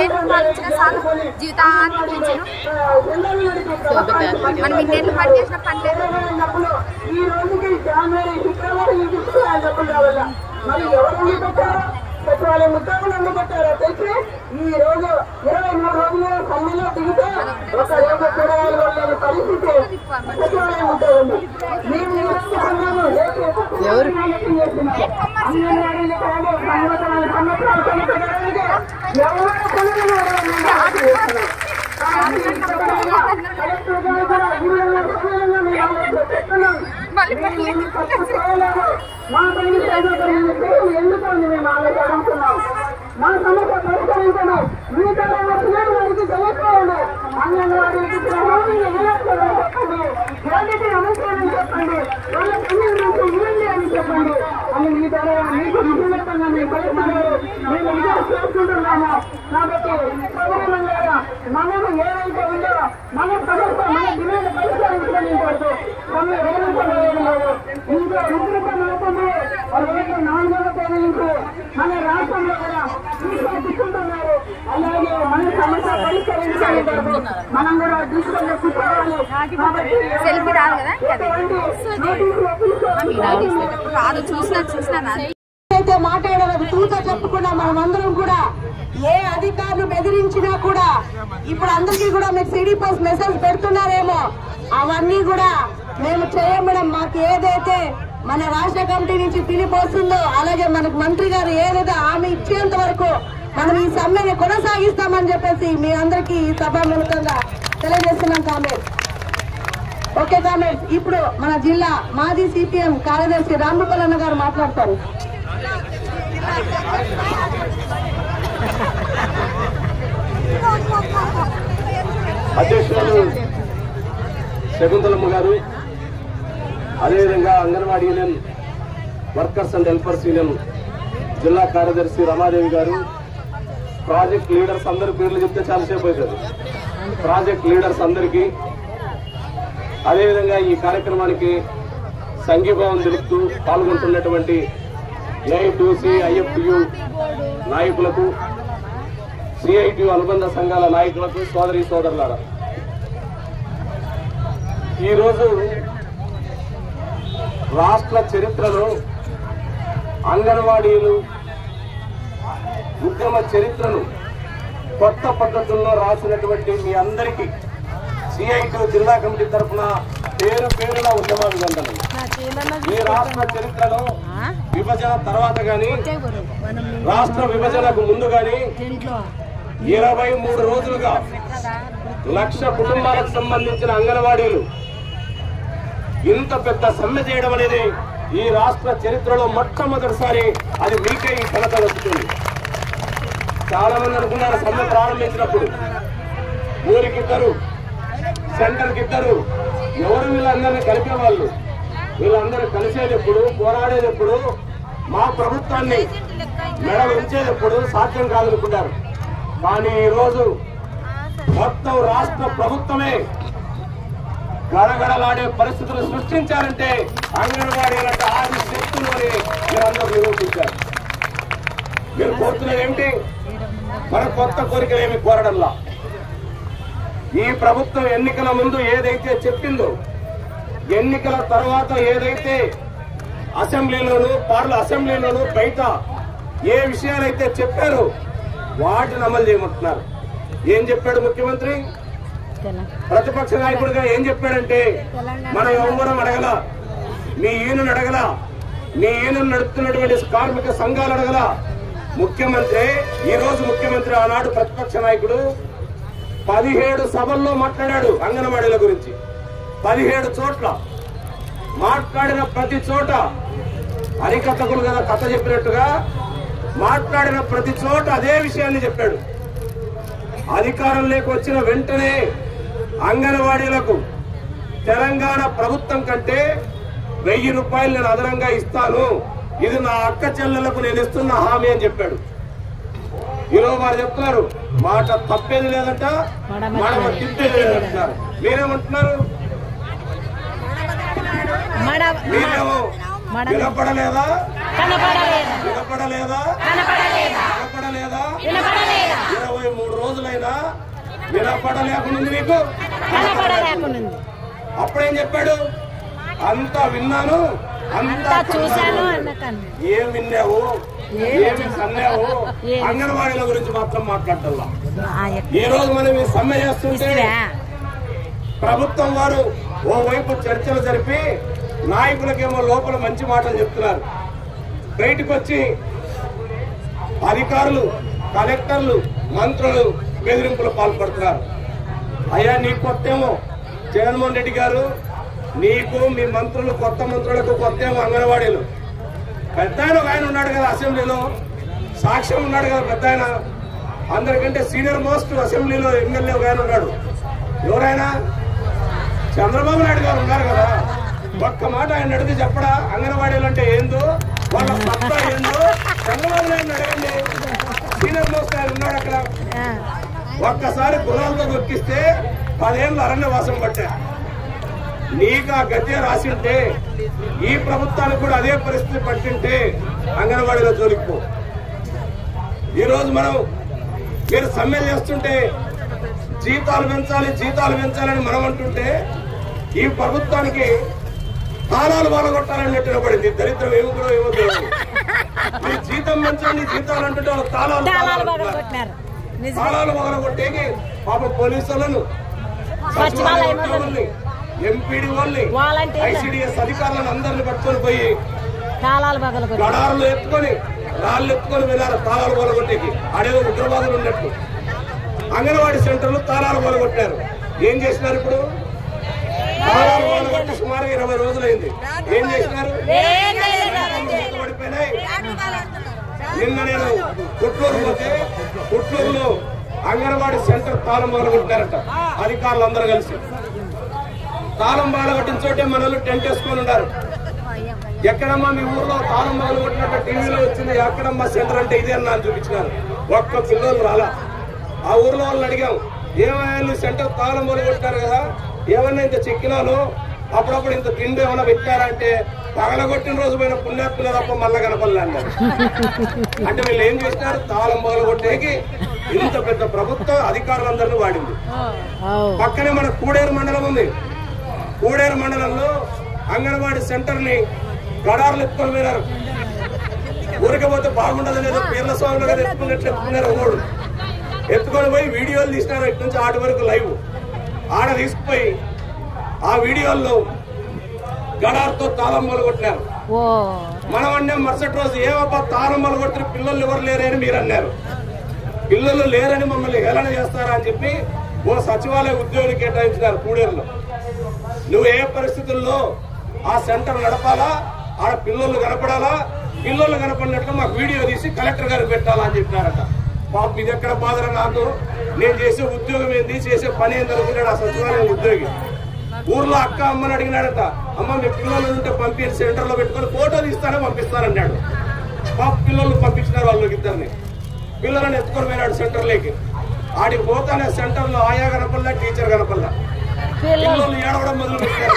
2 రూపాయలు ఇచ్చిన చాలు జీవితాన్ని పెంచాను. మనం 2 ఏళ్ళు పని చేసిన పని లేదు. పెట్రోలియం ఉద్యోగులు ఎందుకు పెట్టారో తెలిసి ఈ రోజు 23 రోజులు సమ్మెలో దిగితే ఒక రోజు కూరగాయలు కొనలేని పరిస్థితి పెట్రోలియం ఉద్యోగులు. మేము అంగన్వాడీలు మా పైన ఎందుకండి మేము ఆలోచిస్తున్నాం. మా సమస్య పరిష్కరించను. మీతో వచ్చినట్టు వారికి తెలియకపోండి. అంగన్వాడీకి చెప్పండి, వాళ్ళకి నమస్కారం చెప్పండి, వాళ్ళ పిల్లల నుంచి ఇవ్వండి అని చెప్పండి అని మీ ద్వారా మీకు విజయవంతంగా మీ పరిస్థితులు మేము విజయం చేసుకుంటున్నాము. కాబట్టి సౌకర్యంగా మనము ఏదైతే ఉందో మన సమస్య మన డిమాండ్ పరిష్కరించడం పడుతూ కొన్ని వేధించలేదు. ఇంకో విస్తృతం అవుతుంది. 4వ తేదీ నుంచి మన రాష్ట్రంలో కూడా తీసుకుంటున్నారు. అలాగే మన సమస్య పరిష్కరించాలి. మనం కూడా దృష్టిలో కూర్చోవాలి. సెల్ఫీ రాదు కదా రాదు. చూసినా అయితే మాట్లాడాలని తూచా చెప్పుకున్నా మనమందరం కూడా ఏ అధికారులు బెదిరించినా కూడా ఇప్పుడు అందరికీ కూడా మీకు సిడి పోస్ట్ మెసేజ్ పెడుతున్నారేమో అవన్నీ కూడా మేము చేయడం. మాకు ఏదైతే మన రాష్ట్ర కమిటీ నుంచి పిలుపు వస్తుందో అలాగే మనకు మంత్రి గారు ఏదైతే హామీ ఇచ్చేంత వరకు మనం ఈ సమ్మెని కొనసాగిస్తామని చెప్పేసి మీ అందరికీ ఈ సభాముఖంగా తెలియజేస్తున్నాం. Comment okay comment. ఇప్పుడు మన జిల్లా మాజీ సిపిఎం కార్యదర్శి రాంభూపాలన్న గారు మాట్లాడతారు. అధ్యక్షులు శకుంతలమ్మ గారు, అదేవిధంగా anganwadi union workers and helpers union జిల్లా కార్యదర్శి రమాదేవి గారు, ప్రాజెక్ట్ లీడర్స్ అందరి పేర్లు చెప్తే చాలాసేపు అవుతుంది. ప్రాజెక్ట్ లీడర్స్ అందరికీ, అదేవిధంగా ఈ కార్యక్రమానికి సంఘీభావం తెలుపుతూ పాల్గొంటున్నటువంటి ఏఐటీసీ ఐఎఫ్టియు నాయకులకు, సిఐటియు అనుబంధ సంఘాల నాయకులకు, సోదరీ సోదరులారా, ఈరోజు రాష్ట్ర చరిత్రలో అంగన్వాడీలు ఉద్యమ చరిత్రను కొత్త పద్ధతుల్లో రాసినటువంటి మీ అందరికీ సిఐటియు జిల్లా కమిటీ తరఫున పేరు పేరున ఉద్యమాభివందనలు. ఈ రాష్ట్ర చరిత్రలో విభజన తర్వాత గాని రాష్ట్ర విభజనకు ముందు గాని 23 రోజులుగా 1,00,000 కుటుంబాలకు సంబంధించిన అంగన్వాడీలు ఇంత పెద్ద సమ్మె చేయడం అనేది ఈ రాష్ట్ర చరిత్రలో మొట్టమొదటిసారి. అది మీకే ఈ ఘనత వస్తుంది. చాలా మంది అనుకున్నారు సమ్మె ప్రారంభించినప్పుడు ఊరికిద్దరు, సెంటర్కిద్దరు, ఎవరు వీళ్ళందరినీ కలిపేవాళ్ళు, వీళ్ళందరూ కలిసేటప్పుడు, పోరాడేటప్పుడు, మా ప్రభుత్వాన్ని మెడ ఉంచేటప్పుడు సాధ్యం కాదనుకున్నారు. కానీ ఈరోజు మొత్తం రాష్ట్ర ప్రభుత్వమే గడగడలాడే పరిస్థితులు సృష్టించారంటే అంగన్వాడీలంటే ఆది శక్తులని మీరందరూ నిరూపించారు. మీరు కోరుతున్నది ఏమిటి? మన కొత్త కోరికలు ఏమి కోరడంలా. ఈ ప్రభుత్వం ఎన్నికల ముందు ఏదైతే చెప్పిందో, ఎన్నికల తర్వాత ఏదైతే అసెంబ్లీలోను బయట ఏ విషయాలైతే చెప్పారో వాటిని అమలు చేయమంటున్నారు. ఏం చెప్పాడు ముఖ్యమంత్రి? ప్రతిపక్ష నాయకుడిగా ఏం చెప్పాడంటే, మనం ఎవ్వరం అడగల, మీ యూనియన్ అడగల, మీ యూనియన్ నడుపుతున్నటువంటి కార్మిక సంఘాలు అడగల. ముఖ్యమంత్రి ముఖ్యమంత్రి ఆనాడు ప్రతిపక్ష నాయకుడు 17 సభల్లో మాట్లాడాడు అంగన్వాడీల గురించి. 17 చోట్ల మాట్లాడిన ప్రతి చోట హరికథకులు కదా కథ చెప్పినట్టుగా మాట్లాడిన ప్రతి చోట అదే విషయాన్ని చెప్పాడు. అధికారంలోకి వచ్చిన వెంటనే అంగన్వాడీలకు తెలంగాణ ప్రభుత్వం కంటే 1000 రూపాయలు నేను అదనంగా ఇస్తాను, ఇది నా అక్క చెల్లెలకు నేను ఇస్తున్న హామీ అని చెప్పాడు. ఈరోజు వారు చెప్తున్నారు మాట తప్పేది లేదంట, మడమ తిప్పేది లేదంటున్నారు. మీరేమంటున్నారు? మీరేమో వినపడలేదా? వినపడలేదా? 23 వినపడలేకుండా నీకు అప్పుడేం చెప్పాడు? అంతా విన్నాను, అంతా చూశాను. ఏం విన్నావు, ఏమి సన్నావు? అంగన్వాడీల గురించి మాత్రం మాట్లాడటల్లా. ఈ రోజు మనం ఈ సమ్మె చేస్తుంటే ప్రభుత్వం వారు ఓవైపు చర్చలు జరిపి నాయకులకేమో లోపల మంచి మాటలు చెప్తున్నారు, బయటకు వచ్చి అధికారులు, కలెక్టర్లు, మంత్రులు బెదిరింపులు పాల్పడుతున్నారు. అయ్యా నీకు కొత్తేమో జగన్మోహన్ రెడ్డి గారు, నీకు మీ మంత్రులు, కొత్త మంత్రులకు కొత్తేమో అంగన్వాడీలు. పెద్ద ఆయన ఉన్నాడు కదా అసెంబ్లీలో, సాక్ష్యం ఉన్నాడు కదా పెద్ద ఆయన, అందరికంటే సీనియర్ మోస్ట్ అసెంబ్లీలో ఎమ్మెల్యే ఒక ఆయన ఉన్నాడు. ఎవరైనా? చంద్రబాబు నాయుడు గారు ఉన్నారు కదా. ఒక్క మాట ఆయన అడిగి చెప్పడా అంగన్వాడీలు అంటే ఏందో, వాళ్ళ సత్తా ఏందో? చంద్రబాబు నాయుడు అడగండి, సీనియర్ మోస్ట్ ఆయన ఉన్నాడు అక్కడ. ఒక్కసారి గుణాలతో దొక్కిస్తే 10 ఏళ్ళు అరణ్యవాసం పట్టా. నీకు ఆ గద్య రాసి ఉంటే ఈ ప్రభుత్వానికి కూడా అదే పరిస్థితి పట్టింటే అంగన్వాడీలో జోలికి. ఈరోజు మనం మీరు సమ్మె చేస్తుంటే జీతాలు పెంచాలి, జీతాలు పెంచాలని మనం అంటుంటే ఈ ప్రభుత్వానికి తాళాలు బాలగొట్టాలని నెట్టినపడింది. దరిద్రం ఏమిటో ఏమో తెలియదు. మీరు జీతం పెంచండి, జీతాలు అంటుంటే వాళ్ళు తాళాలు మొదలుగొట్టేకి పాప పోలీసులను, ఎంపీడీ వాళ్ళని, ఐసీడీఎస్ అధికారులను అందరిని పట్టుకొని పోయి గడారులు ఎత్తుకొని, రాళ్ళు ఎత్తుకొని వెళ్ళారు తాళాలు మొదలుగొట్టేకి. అడేదో ఉగ్రవాదులు ఉన్నట్టు అంగన్వాడీ సెంటర్లు తాళాలు మొదలుగొట్టారు. ఏం చేసినారు ఇప్పుడు? తాళాలు మొదలుగొట్టి సుమారుగా 20 రోజులైంది. ఏం చేసినారు? పడిపోయినాయి. నిన్న నేను పుట్లూరు పోతే పుట్లూరులో అంగన్వాడీ సెంటర్ తాళం మొదలుగొట్టారట అధికారులు అందరూ కలిసి. తాళం బాలగొట్టిన చోటే మనలు టెంట్ వేసుకొని ఉన్నారు. ఎక్కడమ్మా మీ ఊర్లో తాళం మొదలుగొట్టినట్టు టీవీలో వచ్చింది, ఎక్కడమ్మా సెంటర్ అంటే ఇదే అని చూపించినారు. ఒక్క పిల్లలు రాలా. ఆ ఊర్లో వాళ్ళని అడిగాం, ఏమైనా సెంటర్ తాళం మొదలుగొట్టారు కదా, ఏమన్నా ఇంత చెక్కినాను, అప్పుడప్పుడు ఇంత తిండి ఏమైనా పెట్టారంటే పగలగొట్టిన రోజు పోయిన పుణ్యాత్తుల తప్ప మళ్ళా కనపడలే అన్నారు. అంటే వీళ్ళు ఏం చేసినారు? తాళం పగలగొట్టేకి ఇంత పెద్ద ప్రభుత్వం అధికారులందరినీ వాడింది. పక్కనే మన కూడేరు మండలం ఉంది. కూడేరు మండలంలో అంగన్వాడీ సెంటర్ ని గడార్లు ఎత్తుకొని పోయినారు. ఊరికపోతే బాగుండదు లేదు, పీర్ల స్వామిలో ఎత్తుకున్నారు. ఓడు ఎత్తుకొని పోయి వీడియోలు తీసినారు. ఇటు నుంచి ఆటి వరకు లైవ్ ఆడ తీసుకుపోయి ఆ వీడియోల్లో గడార్తో తాళం మొదలుగొట్టినారు. మనం అన్నాం మరుసటి రోజు, ఏమబ్బా తాళం మొదలుగొట్టిన పిల్లలు ఎవరు లేరని మీరు అన్నారు. పిల్లలు లేరని మమ్మల్ని హేళన చేస్తారా అని చెప్పి ఓ సచివాలయ ఉద్యోగిని కేటాయించినారు కూడేరులో. నువ్వు ఏ పరిస్థితుల్లో ఆ సెంటర్ నడపాలా, ఆడ పిల్లలు కనపడాలా, పిల్లలు కనపడినట్లు మాకు వీడియో తీసి కలెక్టర్ గారికి పెట్టాలా అని చెప్పినారట. పాపం ఇది ఎక్కడ బాధరా నాకు, నేను చేసే ఉద్యోగం ఏంది, చేసే పని ఏంది అనుకున్నాడు ఆ సచివాలయం ఉద్యోగి. ఊర్లో అక్క అమ్మని అడిగినాడట, అమ్మ మీ పిల్లలు ఉంటే పంపి సెంటర్ లో పెట్టుకొని ఫోటో తీస్తానే పంపిస్తానన్నాడు. పాప పిల్లలు పంపించినారు వాళ్ళకి ఇద్దరిని. పిల్లలను ఎత్తుకొని పోయినాడు సెంటర్లోకి. ఆడికి పోతానే సెంటర్ లో ఆయా కనపల్లా, టీచర్ కనపల్లా. పిల్లలు ఏడవడం మొదలు పెట్టారు.